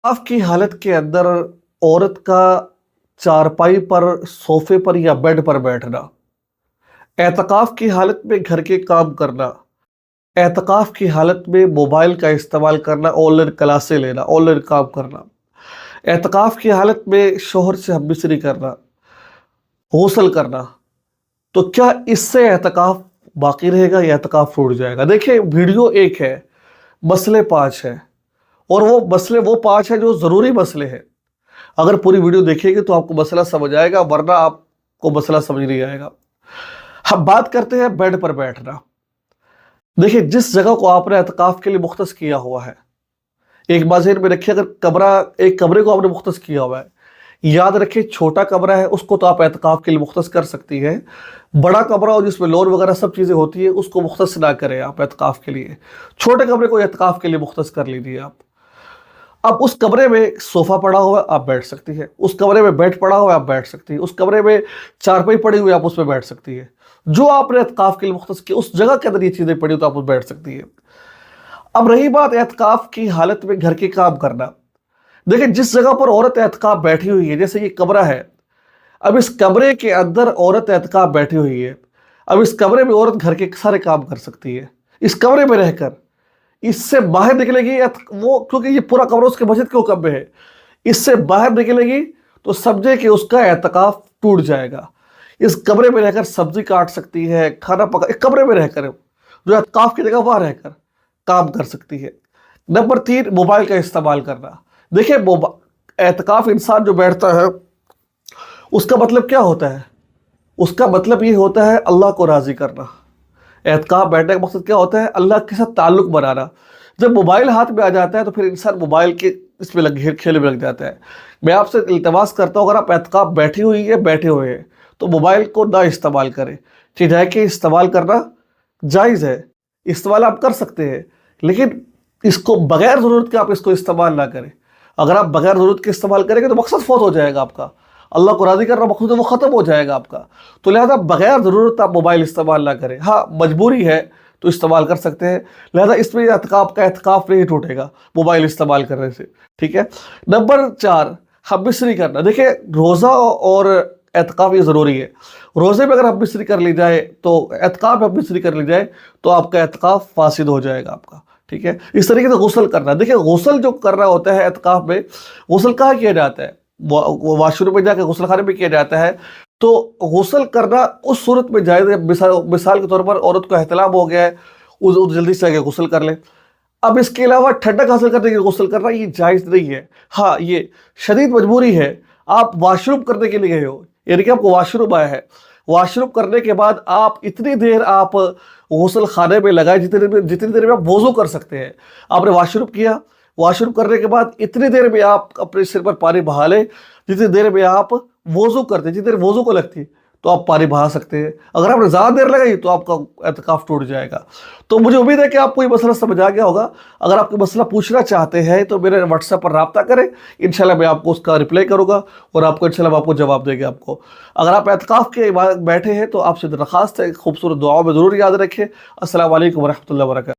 एहतिकाफ की हालत के अंदर औरत का चारपाई पर, सोफे पर या बेड पर बैठना, एहतिकाफ की हालत में घर के काम करना, एहतिकाफ की हालत में मोबाइल का इस्तेमाल करना, ऑनलाइन क्लासें लेना, ऑनलाइन काम करना, एहतिकाफ की हालत में शोहर से हमबिस्तरी करना, गौसल करना, तो क्या इससे एहतिकाफ बाकी रहेगा या एहतिकाफ टूट जाएगा? देखिए, वीडियो एक है, मसले पांच है, और वो मसले वो पांच है जो ज़रूरी मसले हैं। अगर पूरी वीडियो देखिएगा तो आपको मसला समझ आएगा, वरना आपको मसला समझ नहीं आएगा। हम बात करते हैं बेड पर बैठना। देखिए, जिस जगह को आपने एहतिकाफ के लिए मुख्तस किया हुआ है, एक बात ज़हन में रखिए, अगर एक कमरे को आपने मुख्तस किया हुआ है, याद रखिए छोटा कमरा है उसको तो आप एहतिकाफ के लिए मुख्तस कर सकती है। बड़ा कमरा हो जिसमें लोन वगैरह सब चीज़ें होती है, उसको मुख्तस ना करें आप एहतिकाफ के लिए। छोटे कमरे को एहतिकाफ के लिए मुख्तस कर लीजिए आप। अब उस कमरे में सोफ़ा पड़ा हुआ है, आप बैठ सकती है। उस कमरे में बेड पड़ा हुआ है, आप बैठ सकती है। उस कमरे में चारपाई पड़ी हुई है, आप उस पर बैठ सकती है। जो आपने एहतिकाफ के लिए मुख्तस किया, उस जगह के अंदर ये चीज़ें पड़ी हो तो आप उस बैठ सकती है। अब रही बात एहतिकाफ की हालत में घर के काम करना। देखिए, जिस जगह पर औरत एहतिकाफ बैठी हुई है, जैसे ये कमरा है, अब इस कमरे के अंदर औरत एहतिकाफ बैठी हुई है। अब इस कमरे में औरत घर के सारे काम कर सकती है, इस कमरे में रहकर। इससे बाहर निकलेगी वो, क्योंकि ये पूरा कमरा उसके मस्जिद के हुक्म में है, इससे बाहर निकलेगी तो समझे कि उसका एहतिकाफ टूट जाएगा। इस कमरे में रहकर सब्जी काट सकती है, खाना पका, एक कमरे में रहकर जो एहतिकाफ की जगह वहां रहकर काम कर सकती है। नंबर 3, मोबाइल का इस्तेमाल करना। देखिए, एहतिकाफ इंसान जो बैठता है उसका मतलब क्या होता है? उसका मतलब ये होता है अल्लाह को राज़ी करना। एहतिकाफ बैठने का मकसद क्या होता है? अल्लाह के साथ ताल्लुक़ बनाना। जब मोबाइल हाथ में आ जाता है तो फिर इंसान मोबाइल के इसमें खेल में लग जाता है। मैं आपसे इल्तिमास करता हूँ, अगर आप एहतिकाफ बैठे हुए हैं तो मोबाइल को ना इस्तेमाल करें। ठीक है कि इस्तेमाल करना जायज़ है, इस्तेमाल आप कर सकते हैं, लेकिन इसको बगैर ज़रूरत के आप इसको इस्तेमाल ना करें। अगर आप बगैर ज़रूरत के इस्तेमाल करेंगे तो मकसद फौत हो जाएगा आपका। अल्लाह को राज़ी करना मकसद है, वो ख़त्म हो जाएगा आपका। तो लिहाजा बगैर ज़रूरत आप मोबाइल इस्तेमाल ना करें। हाँ, मजबूरी है तो इस्तेमाल कर सकते हैं, लिहाजा इसमें एहतिकाफ नहीं टूटेगा मोबाइल इस्तेमाल करने से। ठीक है। नंबर 4, हमबिस्तरी करना। देखिए, रोज़ा और एहतिकाफ ये ज़रूरी है। रोज़े में अगर हमबिस्तरी कर ली जाए तो एहतिकाफ में हमबिस्तरी कर ली जाए तो आपका एहतिकाफ फासिद हो जाएगा आपका। ठीक है। इस तरीके से गुस्ल करना। देखिए, गुस्ल जो करना होता है एहतिकाफ में, गुस्ल कहाँ किया जाता है? वाशरूम में जाकर गुस्ल खाने में किया जाता है। तो गुस्ल करना उस सूरत में जायज़ है, मिसाल के तौर पर औरत को एहतिलाम हो गया है, जल्दी से आगे गुस्ल कर ले। अब इसके अलावा ठंडक हासिल करने के लिए गुस्ल करना ये जायज़ नहीं है। हाँ, ये शदीद मजबूरी है, आप वाशरूम करने के लिए गए हो, यानी कि आपको वाशरूम आया है, वाशरूम करने के बाद आप इतनी देर आप गुस्ल खाने में लगाए जितनी देर में आप वज़ू कर सकते हैं। आपने वाशरूम किया, वाशरूम करने के बाद इतनी देर में आप अपने सिर पर पानी बहा लें जितनी देर में आप वज़ू करते, जितनी देर वज़ू को लगती तो आप पानी बहा सकते हैं। अगर आपने ज़्यादा देर लगाई तो आपका एहतिकाफ टूट जाएगा। तो मुझे उम्मीद है कि आपको ये मसला समझ आ गया होगा। अगर आप मसला पूछना चाहते हैं तो मेरे व्हाट्सएप पर रब्ता करें, इंशाल्लाह मैं आपको उसका रिप्लाई करूँगा और इंशाल्लाह आपको जवाब देंगे आपको। अगर आप एहतिकाफ के बैठे हैं तो आपसे दरख्वास्त है, खूबसूरत दुआओं में ज़रूर याद रखें। अस्सलाम वालेकुम व रहमतुल्लाहि व बरकातहू।